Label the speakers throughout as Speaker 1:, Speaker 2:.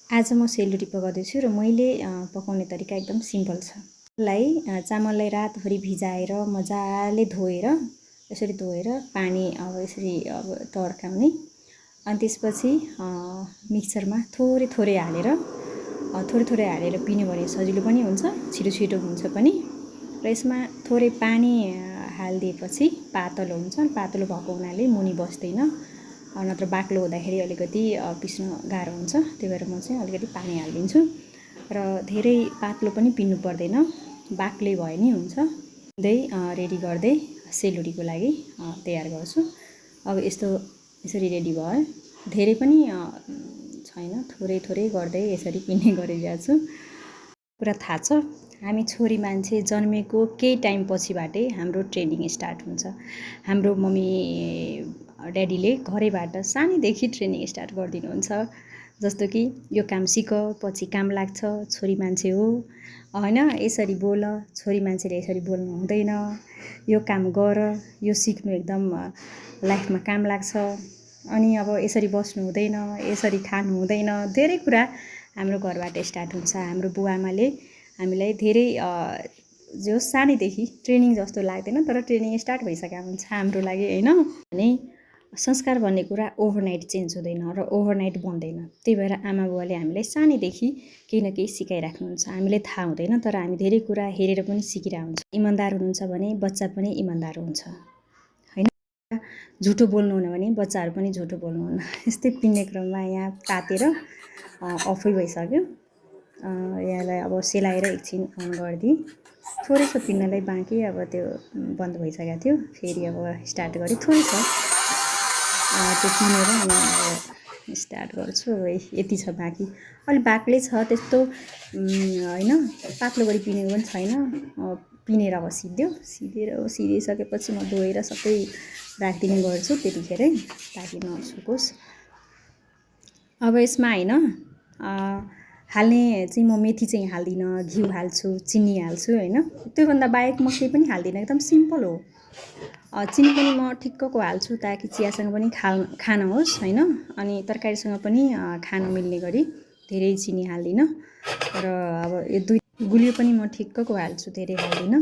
Speaker 1: आज म सेलरोटी पकाउँदैछु र मैले पकाउने तरिका एकदम सिम्पल छ। चामललाई रातभरि भिजाएर मजाले धोएर यसरी धोएर पानी अब यसरी अब तर्काउने अनि त्यसपछि मिक्सरमा थोरै थोरै हालेर पिन्यो भने सजिलो पनि हुन्छ, छिटो छिटो हुन्छ पनि। र यसमा थोरै पानी हालिदिएपछि पातलो हुन्छ, पातलो भएको हुनाले मुनि बस्दैन, नत्र बाक्लो हुँदाखेरि अलिकति पिस्न गाह्रो हुन्छ। त्यही भएर म चाहिँ अलिकति पानी हालिदिन्छु र धेरै पातलो पनि पिन्नु पर्दैन, बाक्लै भए नि हुन्छ। रेडी गर्दै सेलरोटीको लागि तयार गर्छु। अब यसरी रेडी भयो, धेरै पनि छैन, थोरै थोरै गर्दै यसरी पिन्ने गरिरहेको छु। कुरा थाहा छ, हामी छोरी मान्छे जन्मेको केही टाइम पछिबाटै हाम्रो ट्रेनिङ स्टार्ट हुन्छ। हाम्रो मम्मी ड्याडीले घरैबाट सानैदेखि ट्रेनिङ स्टार्ट गरिदिनुहुन्छ। जस्तो कि यो काम सिक, पछि काम लाग्छ, छोरी मान्छे हो होइन, यसरी बोल, छोरी मान्छेले यसरी बोल्नु हुँदैन, यो काम गर, यो सिक्नु एकदम लाइफमा काम लाग्छ, अनि अब यसरी बस्नु हुँदैन, यसरी खानु हुँदैन, धेरै कुरा हाम्रो घरबाट स्टार्ट हुन्छ। हाम्रो बुवाआमाले हामीलाई धेरै जो सानैदेखि ट्रेनिङ जस्तो लाग्दैन, तर ट्रेनिङ स्टार्ट भइसकेको हुन्छ हाम्रो लागि होइन। भने संस्कार भन्ने कुरा ओभरनाइट चेन्ज हुँदैन र ओभरनाइट बन्दैन। त्यही भएर आमा बुवाले हामीलाई सानैदेखि केही न केही सिकाइराख्नुहुन्छ। हामीलाई थाहा हुँदैन, तर हामी धेरै कुरा हेरेर पनि सिकिरहेको हुन्छ। इमान्दार हुनुहुन्छ भने बच्चा पनि इमान्दार हुन्छ होइन। झुटो बोल्नुहुन्न भने बच्चाहरू पनि झुटो बोल्नुहुन्न। यस्तै पिन्ने क्रममा यहाँ तातेर अफै भइसक्यो। यहाँलाई अब सेलाएर एकछिन अन गरिदिएँ। थोरै छ पिन्नलाई बाँकी, अब त्यो बन्द भइसकेको थियो, फेरि अब स्टार्ट गरेँ। थोरै छ त्यो पिनेर अनि अब स्टार्ट गर्छु। अब यति छ बाँकी, अलिक बाक्लै छ, त्यस्तो होइन, पातलो गरी पिनेको पनि छैन। पिनेर अब सिधिसकेपछि म धोएर सबै राखिदिने गर्छु त्यतिखेरै, ताकि नसुकोस्। अब यसमा होइन हाल्ने चाहिँ म मेथी चाहिँ हाल्दिनँ, घिउ हाल्छु, चिनी हाल्छु होइन। त्योभन्दा बाहेक म केही पनि हाल्दिनँ, एकदम सिम्पल हो। चिनी पनि म ठिक्कको हाल्छु ताकि चियासँग पनि खान होस् होइन, अनि तरकारीसँग पनि खान मिल्ने गरी धेरै चिनी हाल्दिनँ। र अब यो दुई गुलियो पनि म ठिक्कको हाल्छु, धेरै हाल्दिनँ।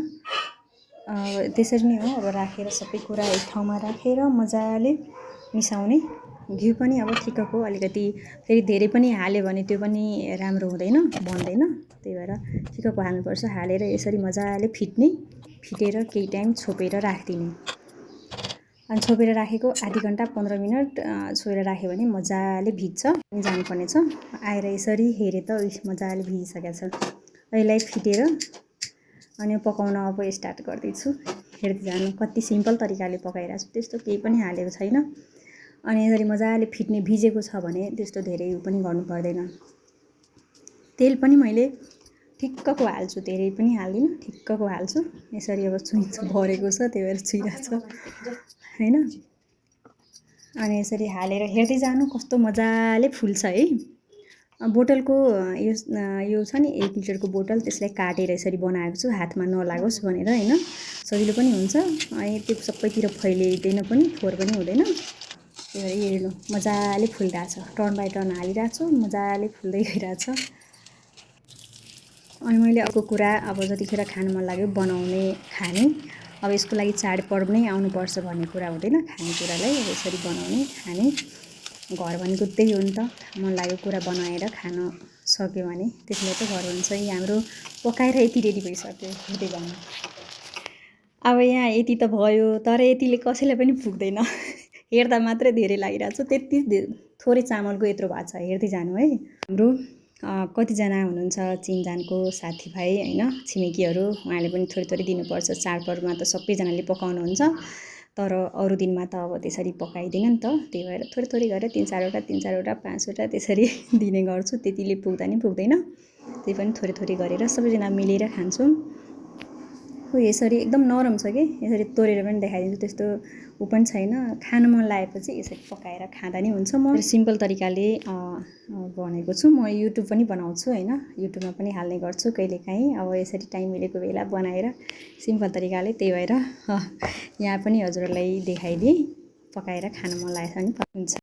Speaker 1: त्यसरी नै हो। अब राखेर सबै कुरा एक ठाउँमा राखेर मजाले मिसाउने। घिउ पनि अब ठिक्कको, अलिकति फेरि धेरै पनि हाल्यो भने त्यो पनि राम्रो हुँदैन, बन्दैन। त्यही भएर ठिक्कको हाल्नुपर्छ। हालेर यसरी मजाले फिटेर केही टाइम छोपेर राखिदिने। अनि छोपेर राखेको आधी घन्टा 15 मिनट छोपेर राख्यो भने मजाले भिज्छ। जानुपर्ने छ, आएर यसरी हेरेँ त मजाले भिजिसकेको छ। यसलाई फिटेर अनि पकाउन अब स्टार्ट गर्दैछु। हेर्दै जानु, कति सिम्पल तरिकाले पकाइरहेको छु, त्यस्तो केही पनि हालेको छैन। अनि यसरी मजाले भिजेको छ भने त्यस्तो धेरै पनि गर्नु पर्दैन। तेल पनि मैले ठिक्कको हाल्छु, धेरै पनि हाल्दिनँ, ठिक्कको हाल्छु। यसरी अब भरेको छ, त्यही भएर छुइरहेको छ होइन। अनि यसरी हालेर हेर्दै जानु कस्तो मजाले फुल्छ है। बोतलको यो छ नि 1 लिटरको बोतल, त्यसलाई काटेर यसरी बनाएको छु, हातमा नलागोस् भनेर होइन, सजिलो पनि हुन्छ। अनि त्यो सबैतिर फैलिँदैन पनि, फोहोर पनि हुँदैन। त्यही भएर हेर्नु मजाले फुलिरहेको छ, टर्न बाई टर्न हालिरहेको छु, मजाले फुल्दै गइरहेको छ। अनि मैले अर्को कुरा, अब जतिखेर खानु मन लाग्यो खाने, अब यसको लागि चाडपर्व नै आउनुपर्छ भन्ने कुरा हुँदैन। खानेकुरालाई यसरी बनाउने, खाने, घर भनेको त्यही हो नि त। मन लागेको कुरा बनाएर खान सक्यो भने त्यसलाई त घर भन्छ। हाम्रो पकाएर यति रेडी भइसक्यो, हेर्दै जानु। अब यहाँ यति त भयो, तर यतिले कसैलाई पनि पुग्दैन। हेर्दा मात्रै धेरै लागिरहेको छ, त्यति थोरै चामलको यत्रो भएको छ, हेर्दै जानु है। हाम्रो कतिजना हुनुहुन्छ चिनजानको साथीभाइ होइन, छिमेकीहरू, उहाँले पनि थोरै थोरै दिनुपर्छ। चाडपर्वमा त सबैजनाले पकाउनुहुन्छ, तर अरू दिनमा त अब त्यसरी पकाइदिन नि त। त्यही भएर थोरै थोरै गरेर 3-4वटा 5वटा त्यसरी दिने गर्छु। त्यतिले पुग्दा नि पुग्दैन, त्यही पनि थोरै थोरै गरेर सबैजना मिलेर खान्छौँ। यसरी एकदम नरम छ कि, यसरी तोडेर पनि देखाइदिन्छु, त्यस्तो ऊ पनि छैन। खान मन लागेपछि यसरी पकाएर खाँदा नि हुन्छ। म सिम्पल तरिकाले भनेको छु। म युट्युब पनि बनाउँछु होइन, युट्युबमा पनि हाल्ने गर्छु कहिलेकाहीँ। अब यसरी टाइम मिलेको बेला बनाएर सिम्पल तरिकाले, त्यही भएर यहाँ पनि हजुरहरूलाई देखाइदिएँ। पकाएर खान मन लागेछ भने हुन्छ।